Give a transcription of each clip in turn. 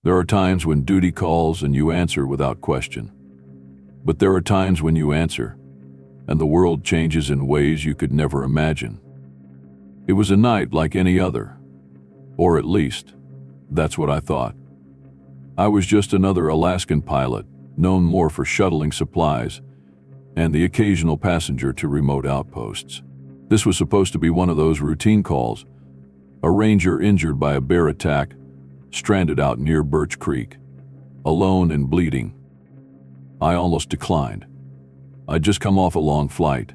There are times when duty calls and you answer without question. But there are times when you answer, and the world changes in ways you could never imagine. It was a night like any other, or at least, that's what I thought. I was just another Alaskan pilot, known more for shuttling supplies and the occasional passenger to remote outposts. This was supposed to be one of those routine calls. A ranger injured by a bear attack, stranded out near Birch Creek, alone and bleeding. I almost declined. I'd just come off a long flight,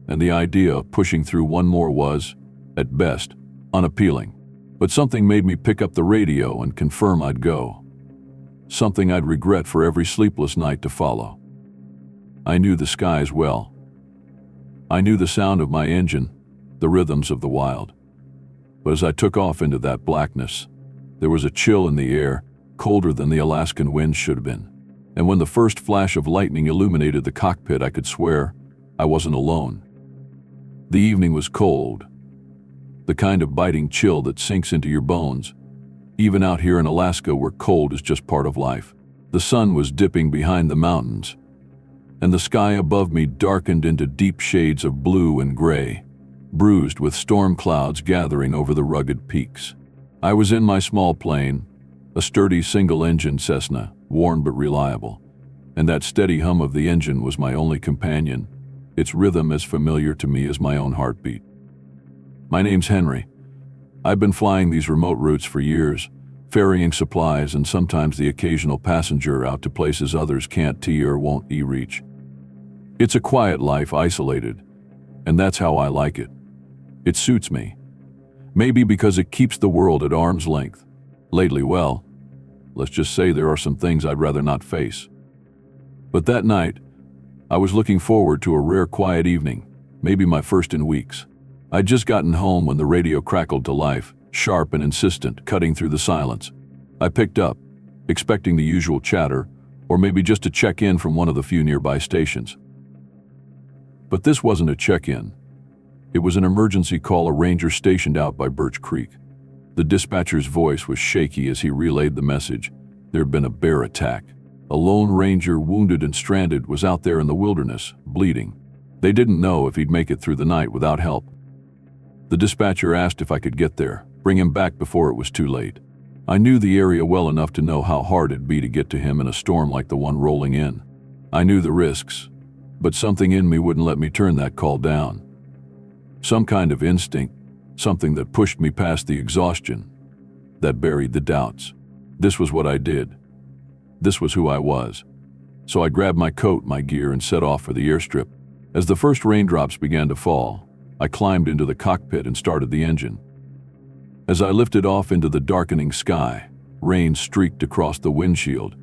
and the idea of pushing through one more was, at best, unappealing. But something made me pick up the radio and confirm I'd go. Something I'd regret for every sleepless night to follow. I knew the skies well. I knew the sound of my engine, the rhythms of the wild. But as I took off into that blackness, there was a chill in the air, colder than the Alaskan wind should have been. And when the first flash of lightning illuminated the cockpit, I could swear I wasn't alone. The evening was cold, the kind of biting chill that sinks into your bones, even out here in Alaska where cold is just part of life. The sun was dipping behind the mountains, and the sky above me darkened into deep shades of blue and gray, bruised with storm clouds gathering over the rugged peaks. I was in my small plane, a sturdy single-engine Cessna, worn but reliable, and that steady hum of the engine was my only companion, its rhythm as familiar to me as my own heartbeat. My name's Henry. I've been flying these remote routes for years, ferrying supplies and sometimes the occasional passenger out to places others can't or won't reach. It's a quiet life, isolated, and that's how I like it. It suits me. Maybe because it keeps the world at arm's length. Lately, well, let's just say there are some things I'd rather not face. But that night, I was looking forward to a rare quiet evening, maybe my first in weeks. I'd just gotten home when the radio crackled to life, sharp and insistent, cutting through the silence. I picked up, expecting the usual chatter, or maybe just a check-in from one of the few nearby stations. But this wasn't a check-in. It was an emergency call a ranger stationed out by Birch Creek. The dispatcher's voice was shaky as he relayed the message. There had been a bear attack. A lone ranger, wounded and stranded, was out there in the wilderness, bleeding. They didn't know if he'd make it through the night without help. The dispatcher asked if I could get there, bring him back before it was too late. I knew the area well enough to know how hard it'd be to get to him in a storm like the one rolling in. I knew the risks, but something in me wouldn't let me turn that call down. Some kind of instinct, something that pushed me past the exhaustion, that buried the doubts. This was what I did. This was who I was. So I grabbed my coat, my gear, and set off for the airstrip. As the first raindrops began to fall, I climbed into the cockpit and started the engine. As I lifted off into the darkening sky, rain streaked across the windshield,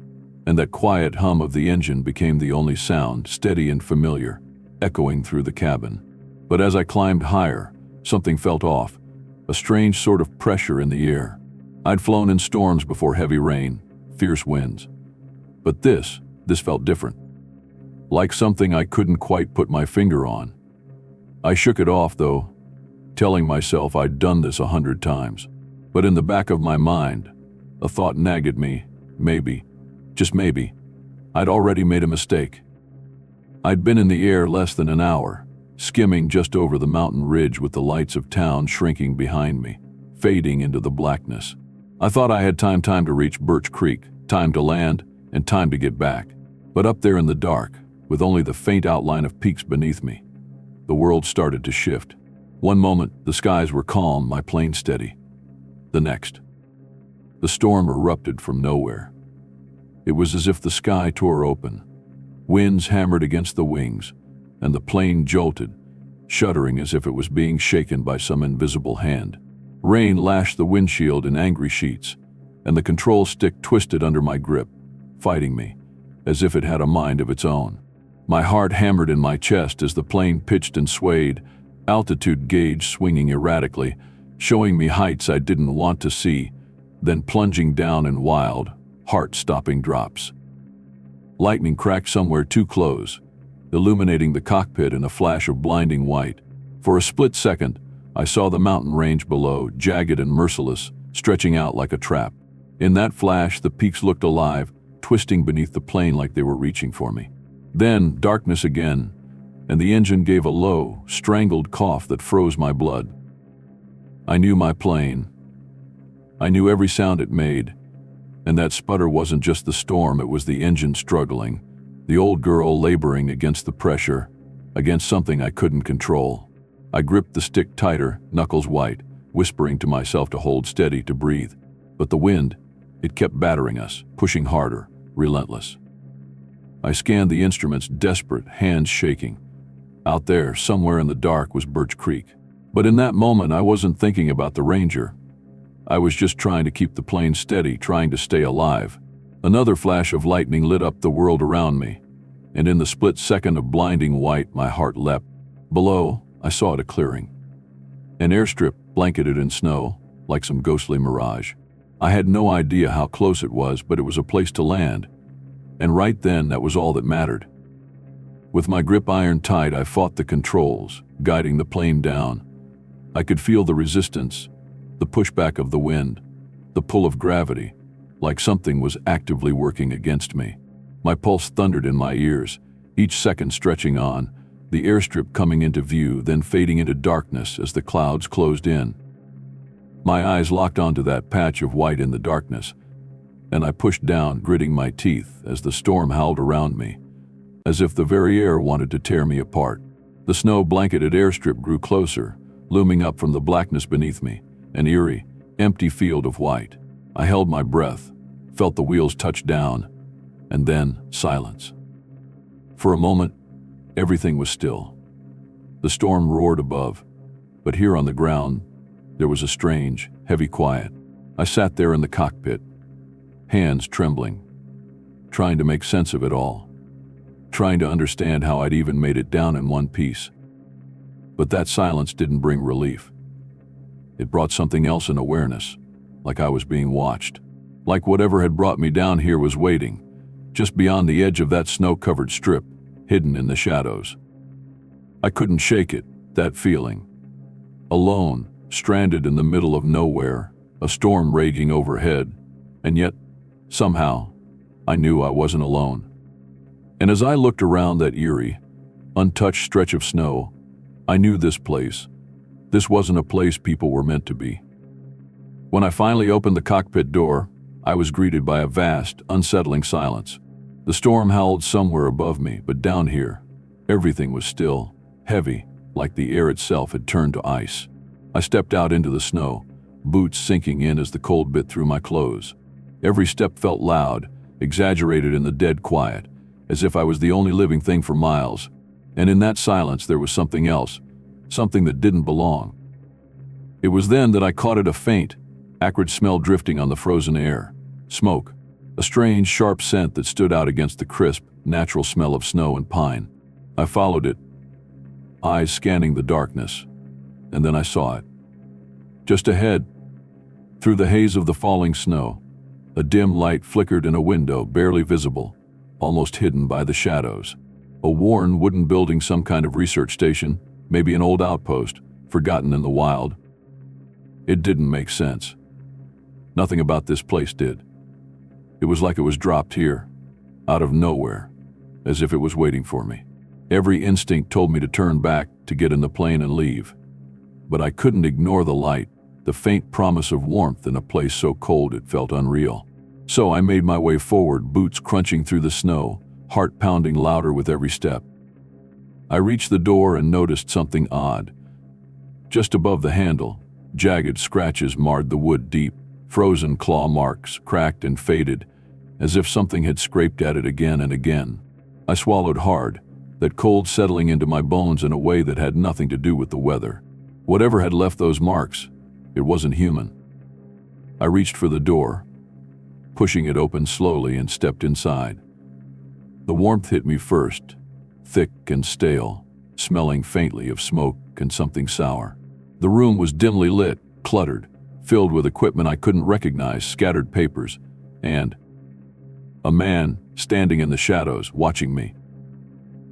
and that quiet hum of the engine became the only sound, steady and familiar, echoing through the cabin. But as I climbed higher, something felt off, a strange sort of pressure in the air. I'd flown in storms before, heavy rain, fierce winds. But this felt different. Like something I couldn't quite put my finger on. I shook it off, though, telling myself I'd done this 100 times. But in the back of my mind, a thought nagged at me, maybe, just maybe, I'd already made a mistake. I'd been in the air less than an hour, skimming just over the mountain ridge with the lights of town shrinking behind me, fading into the blackness. I thought I had time to reach Birch Creek, time to land, and time to get back. But up there in the dark, with only the faint outline of peaks beneath me, the world started to shift. One moment, the skies were calm, my plane steady. The next, the storm erupted from nowhere. It was as if the sky tore open. Winds hammered against the wings, and the plane jolted, shuddering as if it was being shaken by some invisible hand. Rain lashed the windshield in angry sheets, and the control stick twisted under my grip, fighting me, as if it had a mind of its own. My heart hammered in my chest as the plane pitched and swayed, altitude gauge swinging erratically, showing me heights I didn't want to see, then plunging down in wild, heart-stopping drops. Lightning cracked somewhere too close, illuminating the cockpit in a flash of blinding white. For a split second, I saw the mountain range below, jagged and merciless, stretching out like a trap. In that flash, the peaks looked alive, twisting beneath the plane like they were reaching for me. Then, darkness again, and the engine gave a low, strangled cough that froze my blood. I knew my plane. I knew every sound it made, and that sputter wasn't just the storm, it was the engine struggling, the old girl laboring against the pressure, against something I couldn't control. I gripped the stick tighter, knuckles white, whispering to myself to hold steady, to breathe. But the wind, it kept battering us, pushing harder, relentless. I scanned the instruments, desperate, hands shaking. Out there, somewhere in the dark, was Birch Creek. But in that moment, I wasn't thinking about the Ranger. I was just trying to keep the plane steady, trying to stay alive. Another flash of lightning lit up the world around me, and in the split second of blinding white, my heart leapt. Below, I saw a clearing. An airstrip blanketed in snow, like some ghostly mirage. I had no idea how close it was, but it was a place to land. And right then, that was all that mattered. With my grip iron tight, I fought the controls, guiding the plane down. I could feel the resistance, the pushback of the wind, the pull of gravity, like something was actively working against me. My pulse thundered in my ears, each second stretching on, the airstrip coming into view, then fading into darkness as the clouds closed in. My eyes locked onto that patch of white in the darkness, and I pushed down, gritting my teeth as the storm howled around me, as if the very air wanted to tear me apart. The snow-blanketed airstrip grew closer, looming up from the blackness beneath me, an eerie, empty field of white. I held my breath, felt the wheels touch down, and then silence. For a moment, everything was still. The storm roared above, but here on the ground, there was a strange, heavy quiet. I sat there in the cockpit, hands trembling, trying to make sense of it all, trying to understand how I'd even made it down in one piece. But that silence didn't bring relief. It brought something else, an awareness, like I was being watched, like whatever had brought me down here was waiting, just beyond the edge of that snow-covered strip, hidden in the shadows. I couldn't shake it, that feeling. Alone, stranded in the middle of nowhere, a storm raging overhead, and yet, somehow, I knew I wasn't alone. And as I looked around that eerie, untouched stretch of snow, I knew this place. This wasn't a place people were meant to be. When I finally opened the cockpit door, I was greeted by a vast, unsettling silence. The storm howled somewhere above me, but down here, everything was still, heavy, like the air itself had turned to ice. I stepped out into the snow, boots sinking in as the cold bit through my clothes. Every step felt loud, exaggerated in the dead quiet, as if I was the only living thing for miles. And in that silence there was something else, something that didn't belong. It was then that I caught it, a faint, acrid smell drifting on the frozen air. Smoke. A strange, sharp scent that stood out against the crisp, natural smell of snow and pine. I followed it, eyes scanning the darkness, and then I saw it. Just ahead, through the haze of the falling snow, a dim light flickered in a window, barely visible, almost hidden by the shadows. A worn wooden building, some kind of research station, maybe an old outpost, forgotten in the wild. It didn't make sense. Nothing about this place did. It was like it was dropped here, out of nowhere, as if it was waiting for me. Every instinct told me to turn back, to get in the plane and leave. But I couldn't ignore the light, the faint promise of warmth in a place so cold it felt unreal. So I made my way forward, boots crunching through the snow, heart pounding louder with every step. I reached the door and noticed something odd. Just above the handle, jagged scratches marred the wood deep, frozen claw marks, cracked and faded, as if something had scraped at it again and again. I swallowed hard, that cold settling into my bones in a way that had nothing to do with the weather. Whatever had left those marks, it wasn't human. I reached for the door, pushing it open slowly, and stepped inside. The warmth hit me first, thick and stale, smelling faintly of smoke and something sour. The room was dimly lit, cluttered, filled with equipment I couldn't recognize, scattered papers, and a man standing in the shadows, watching me.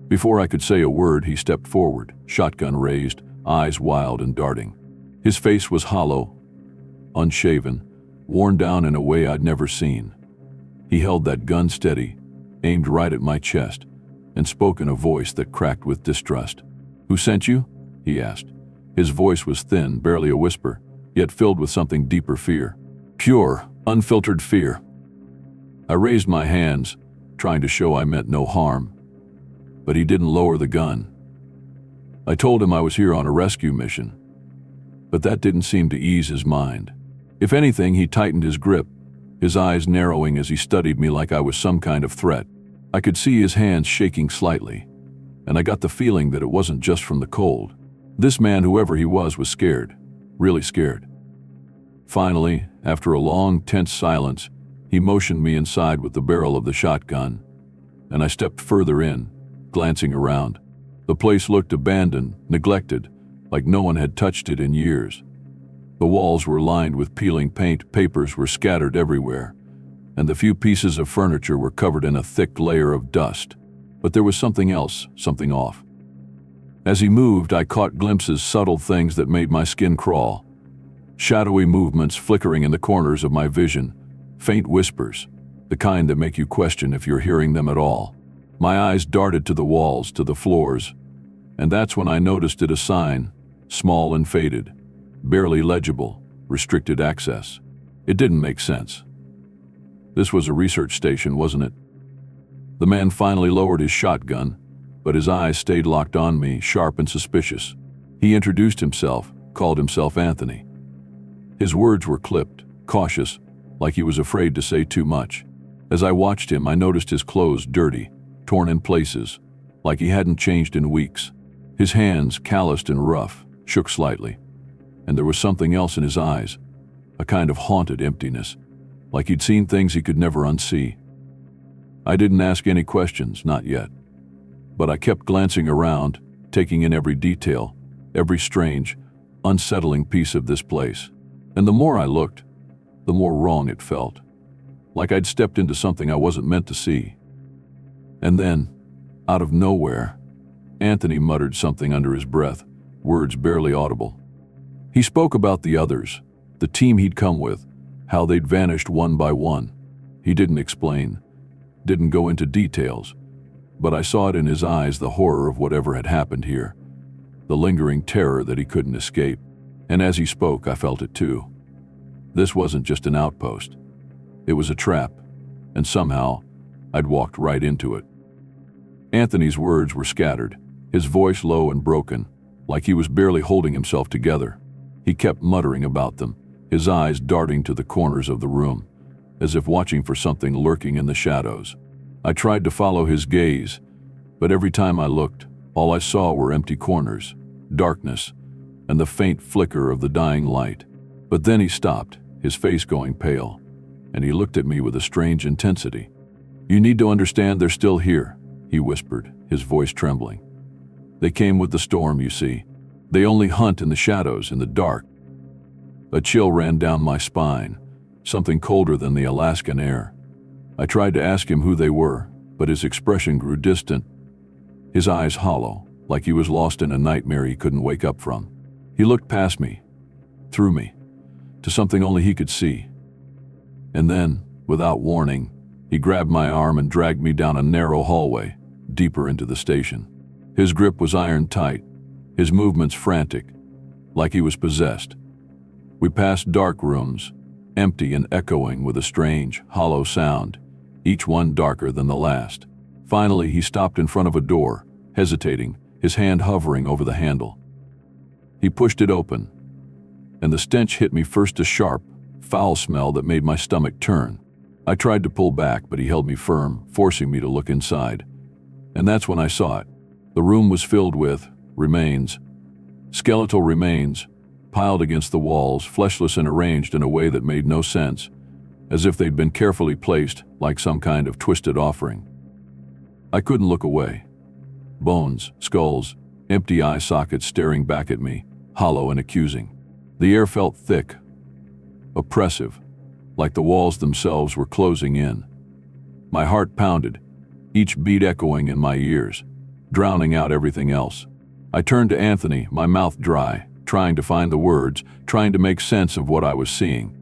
Before I could say a word, he stepped forward, shotgun raised, eyes wild and darting. His face was hollow, unshaven, worn down in a way I'd never seen. He held that gun steady, aimed right at my chest, and spoke in a voice that cracked with distrust. "Who sent you?" he asked. His voice was thin, barely a whisper, yet filled with something deeper fear. Pure, unfiltered fear. I raised my hands, trying to show I meant no harm, but he didn't lower the gun. I told him I was here on a rescue mission, but that didn't seem to ease his mind. If anything, he tightened his grip, his eyes narrowing as he studied me like I was some kind of threat. I could see his hands shaking slightly, and I got the feeling that it wasn't just from the cold. This man, whoever he was scared, really scared. Finally, after a long, tense silence, he motioned me inside with the barrel of the shotgun, and I stepped further in, glancing around. The place looked abandoned, neglected, like no one had touched it in years. The walls were lined with peeling paint, papers were scattered everywhere, and the few pieces of furniture were covered in a thick layer of dust. But there was something else, something off. As he moved, I caught glimpses, subtle things that made my skin crawl. Shadowy movements flickering in the corners of my vision, faint whispers, the kind that make you question if you're hearing them at all. My eyes darted to the walls, to the floors, and that's when I noticed it, a sign, small and faded, barely legible, restricted access. It didn't make sense. This was a research station, wasn't it? The man finally lowered his shotgun, but his eyes stayed locked on me, sharp and suspicious. He introduced himself, called himself Anthony. His words were clipped, cautious, like he was afraid to say too much. As I watched him, I noticed his clothes dirty, torn in places, like he hadn't changed in weeks. His hands, calloused and rough, shook slightly, and there was something else in his eyes, a kind of haunted emptiness, like he'd seen things he could never unsee. I didn't ask any questions, not yet, but I kept glancing around, taking in every detail, every strange, unsettling piece of this place. And the more I looked, the more wrong it felt, like I'd stepped into something I wasn't meant to see. And then, out of nowhere, Anthony muttered something under his breath, words barely audible. He spoke about the others, the team he'd come with, how they'd vanished one by one. He didn't explain, didn't go into details, but I saw it in his eyes, the horror of whatever had happened here, the lingering terror that he couldn't escape. And as he spoke, I felt it too. This wasn't just an outpost. It was a trap, and somehow I'd walked right into it. Anthony's words were scattered, his voice low and broken, like he was barely holding himself together. He kept muttering about them, his eyes darting to the corners of the room, as if watching for something lurking in the shadows. I tried to follow his gaze, but every time I looked, all I saw were empty corners, darkness, and the faint flicker of the dying light. But then he stopped, his face going pale, and he looked at me with a strange intensity. "You need to understand they're still here," he whispered, his voice trembling. "They came with the storm, you see. They only hunt in the shadows, in the dark." A chill ran down my spine, something colder than the Alaskan air. I tried to ask him who they were, but his expression grew distant, his eyes hollow, like he was lost in a nightmare he couldn't wake up from. He looked past me, through me, to something only he could see. And then, without warning, he grabbed my arm and dragged me down a narrow hallway, deeper into the station. His grip was iron tight, his movements frantic, like he was possessed. We passed dark rooms, empty and echoing with a strange, hollow sound, each one darker than the last. Finally, he stopped in front of a door, hesitating, his hand hovering over the handle. He pushed it open, and the stench hit me first, a sharp, foul smell that made my stomach turn. I tried to pull back, but he held me firm, forcing me to look inside. And that's when I saw it. The room was filled with remains, skeletal remains, piled against the walls, fleshless and arranged in a way that made no sense, as if they'd been carefully placed like some kind of twisted offering. I couldn't look away. Bones, skulls, empty eye sockets staring back at me, hollow and accusing. The air felt thick, oppressive, like the walls themselves were closing in. My heart pounded, each beat echoing in my ears, drowning out everything else. I turned to Anthony, my mouth dry, trying to find the words, trying to make sense of what I was seeing.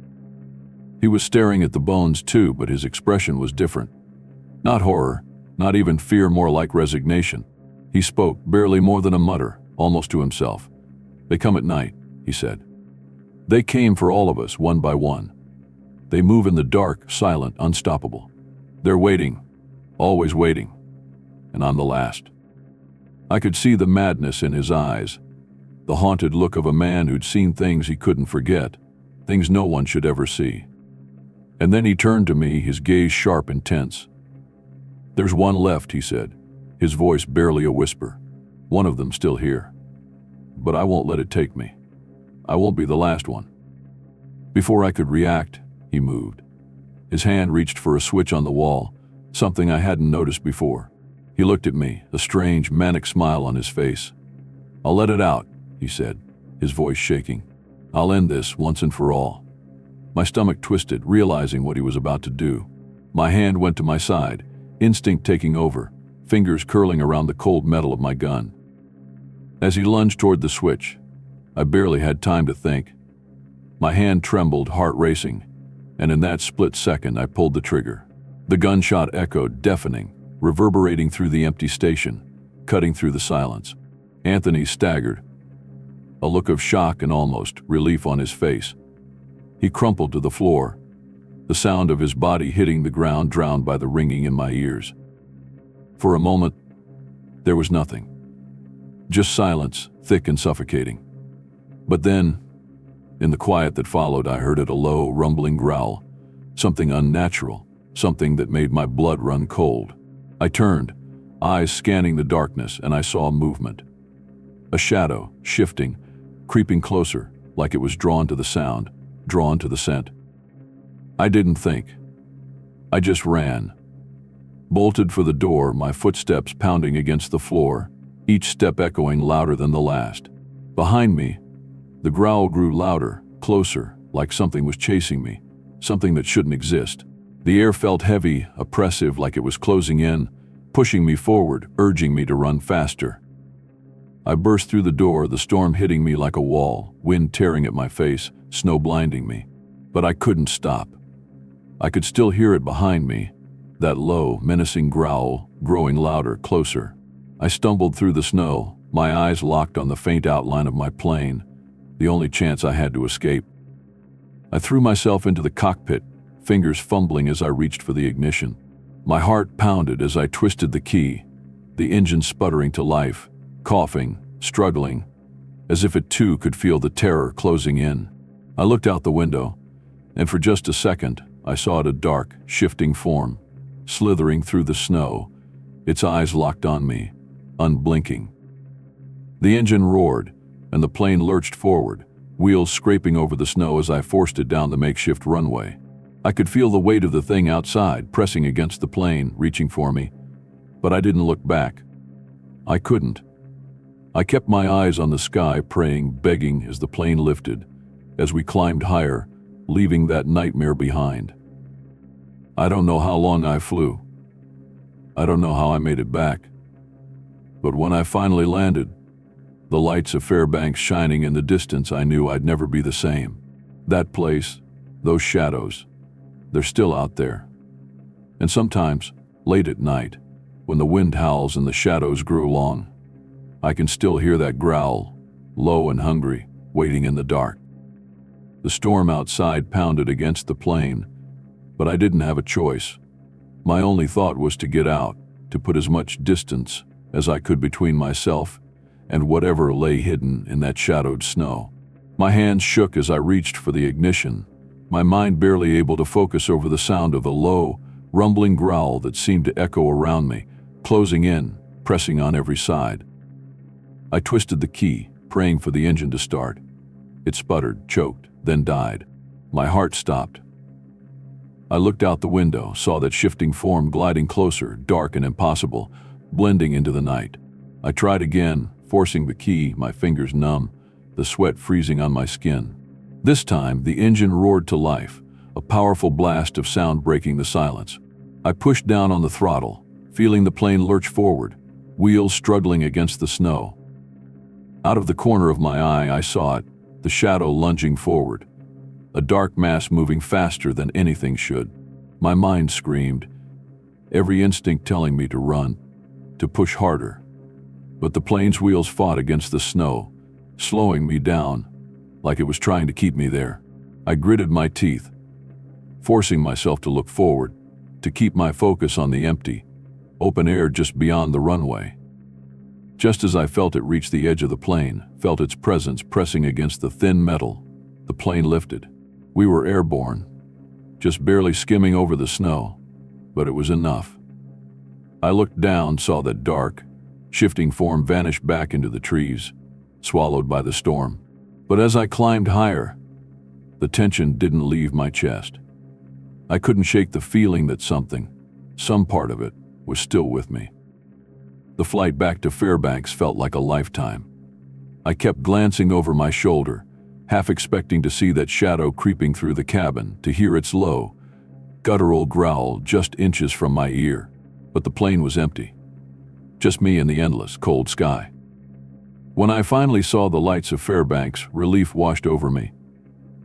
He was staring at the bones too, but his expression was different. Not horror, not even fear, more like resignation. He spoke, barely more than a mutter, almost to himself. "They come at night," he said. "They came for all of us, one by one. They move in the dark, silent, unstoppable. They're waiting, always waiting. And I'm the last." I could see the madness in his eyes, the haunted look of a man who'd seen things he couldn't forget, things no one should ever see. And then he turned to me, his gaze sharp and tense. "There's one left," he said, his voice barely a whisper. "One of them still here. But I won't let it take me. I won't be the last one." Before I could react, he moved. His hand reached for a switch on the wall, something I hadn't noticed before. He looked at me, a strange, manic smile on his face. "I'll let it out," he said, his voice shaking. "I'll end this once and for all." My stomach twisted, realizing what he was about to do. My hand went to my side, instinct taking over, fingers curling around the cold metal of my gun. As he lunged toward the switch, I barely had time to think. My hand trembled, heart racing, and in that split second I pulled the trigger. The gunshot echoed, deafening, reverberating through the empty station, cutting through the silence. Anthony staggered, a look of shock and almost relief on his face. He crumpled to the floor, the sound of his body hitting the ground drowned by the ringing in my ears. For a moment, there was nothing. Just silence, thick and suffocating. But then, in the quiet that followed, I heard it, a low, rumbling growl, something unnatural, something that made my blood run cold. I turned, eyes scanning the darkness, and I saw movement. A shadow, shifting, creeping closer, like it was drawn to the sound, drawn to the scent. I didn't think. I just ran. Bolted for the door, my footsteps pounding against the floor, each step echoing louder than the last. Behind me, the growl grew louder, closer, like something was chasing me, something that shouldn't exist. The air felt heavy, oppressive, like it was closing in, pushing me forward, urging me to run faster. I burst through the door, the storm hitting me like a wall, wind tearing at my face, snow blinding me. But I couldn't stop. I could still hear it behind me, that low, menacing growl, growing louder, closer. I stumbled through the snow, my eyes locked on the faint outline of my plane, the only chance I had to escape. I threw myself into the cockpit, fingers fumbling as I reached for the ignition. My heart pounded as I twisted the key, the engine sputtering to life, coughing, struggling, as if it too could feel the terror closing in. I looked out the window, and for just a second, I saw it, a dark, shifting form, slithering through the snow, its eyes locked on me, unblinking. The engine roared, and the plane lurched forward, wheels scraping over the snow as I forced it down the makeshift runway. I could feel the weight of the thing outside, pressing against the plane, reaching for me, but I didn't look back. I couldn't. I kept my eyes on the sky, praying, begging as the plane lifted, as we climbed higher, leaving that nightmare behind. I don't know how long I flew. I don't know how I made it back. But when I finally landed, the lights of Fairbanks shining in the distance, I knew I'd never be the same. That place, those shadows, they're still out there. And sometimes, late at night, when the wind howls and the shadows grew long, I can still hear that growl, low and hungry, waiting in the dark. The storm outside pounded against the plane, but I didn't have a choice. My only thought was to get out, to put as much distance as I could between myself and whatever lay hidden in that shadowed snow. My hands shook as I reached for the ignition, my mind barely able to focus over the sound of the low, rumbling growl that seemed to echo around me, closing in, pressing on every side. I twisted the key, praying for the engine to start. It sputtered, choked, then died. My heart stopped. I looked out the window, saw that shifting form gliding closer, dark and impossible, blending into the night. I tried again, forcing the key, my fingers numb, the sweat freezing on my skin. This time, the engine roared to life, a powerful blast of sound breaking the silence. I pushed down on the throttle, feeling the plane lurch forward, wheels struggling against the snow. Out of the corner of my eye, I saw it, the shadow lunging forward. a dark mass moving faster than anything should. My mind screamed, every instinct telling me to run, to push harder. But the plane's wheels fought against the snow, slowing me down, like it was trying to keep me there. I gritted my teeth, forcing myself to look forward, to keep my focus on the empty, open air just beyond the runway. Just as I felt it reach the edge of the plane, felt its presence pressing against the thin metal, the plane lifted. We were airborne, just barely skimming over the snow, but it was enough. I looked down, saw that dark, shifting form vanish back into the trees, swallowed by the storm. But as I climbed higher, the tension didn't leave my chest. I couldn't shake the feeling that some part of it, was still with me. The flight back to Fairbanks felt like a lifetime. I kept glancing over my shoulder, half expecting to see that shadow creeping through the cabin, to hear its low, guttural growl just inches from my ear. But the plane was empty. Just me and the endless, cold sky. When I finally saw the lights of Fairbanks, relief washed over me.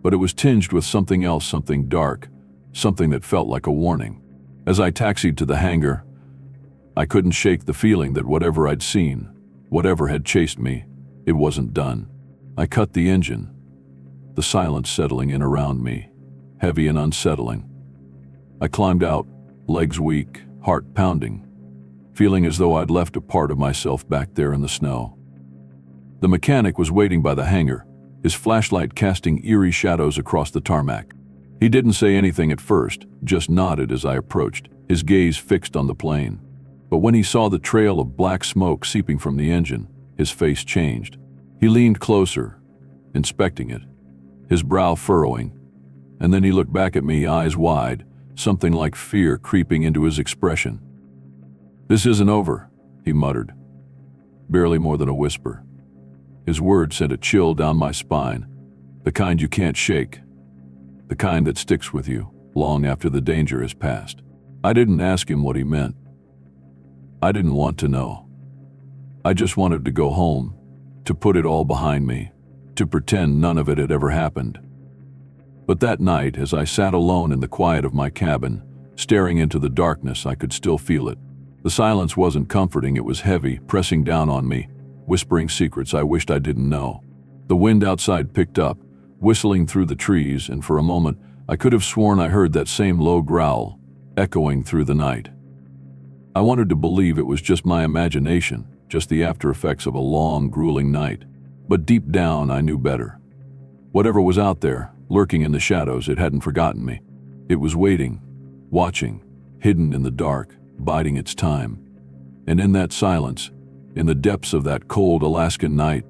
But it was tinged with something else, something dark, something that felt like a warning. As I taxied to the hangar, I couldn't shake the feeling that whatever I'd seen, whatever had chased me, it wasn't done. I cut the engine, the silence settling in around me, heavy and unsettling. I climbed out, legs weak, heart pounding, feeling as though I'd left a part of myself back there in the snow. The mechanic was waiting by the hangar, his flashlight casting eerie shadows across the tarmac. He didn't say anything at first, just nodded as I approached, his gaze fixed on the plane. But when he saw the trail of black smoke seeping from the engine, his face changed. He leaned closer, inspecting it, his brow furrowing, and then he looked back at me, eyes wide, something like fear creeping into his expression. "This isn't over," he muttered, barely more than a whisper. His words sent a chill down my spine, the kind you can't shake, the kind that sticks with you long after the danger has passed. I didn't ask him what he meant. I didn't want to know. I just wanted to go home, to put it all behind me, to pretend none of it had ever happened. But that night, as I sat alone in the quiet of my cabin, staring into the darkness, I could still feel it. The silence wasn't comforting, it was heavy, pressing down on me, whispering secrets I wished I didn't know. The wind outside picked up, whistling through the trees, and for a moment, I could have sworn I heard that same low growl, echoing through the night. I wanted to believe it was just my imagination, just the after effects of a long, grueling night. But deep down, I knew better. Whatever was out there, lurking in the shadows, it hadn't forgotten me. It was waiting, watching, hidden in the dark, biding its time. And in that silence, in the depths of that cold Alaskan night,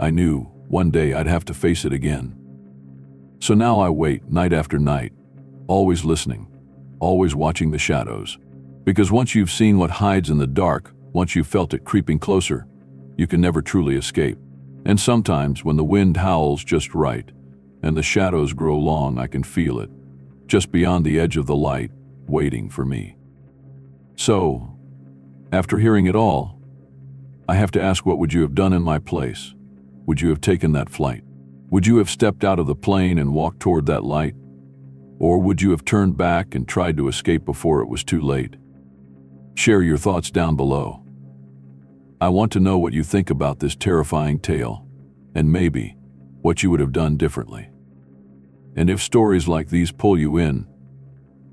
I knew one day I'd have to face it again. So now I wait, night after night, always listening, always watching the shadows. Because once you've seen what hides in the dark, once you've felt it creeping closer, you can never truly escape. And sometimes, when the wind howls just right, and the shadows grow long, I can feel it, just beyond the edge of the light, waiting for me. So, after hearing it all, I have to ask, what would you have done in my place? Would you have taken that flight? Would you have stepped out of the plane and walked toward that light? Or would you have turned back and tried to escape before it was too late? Share your thoughts down below. I want to know what you think about this terrifying tale, and maybe what you would have done differently. And if stories like these pull you in,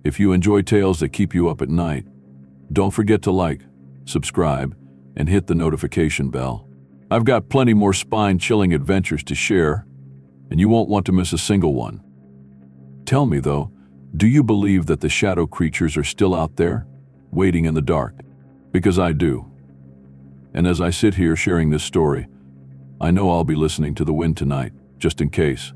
if you enjoy tales that keep you up at night, don't forget to like, subscribe, and hit the notification bell. I've got plenty more spine-chilling adventures to share, and you won't want to miss a single one. Tell me, though, do you believe that the shadow creatures are still out there, waiting in the dark? Because I do. And as I sit here sharing this story, I know I'll be listening to the wind tonight, just in case.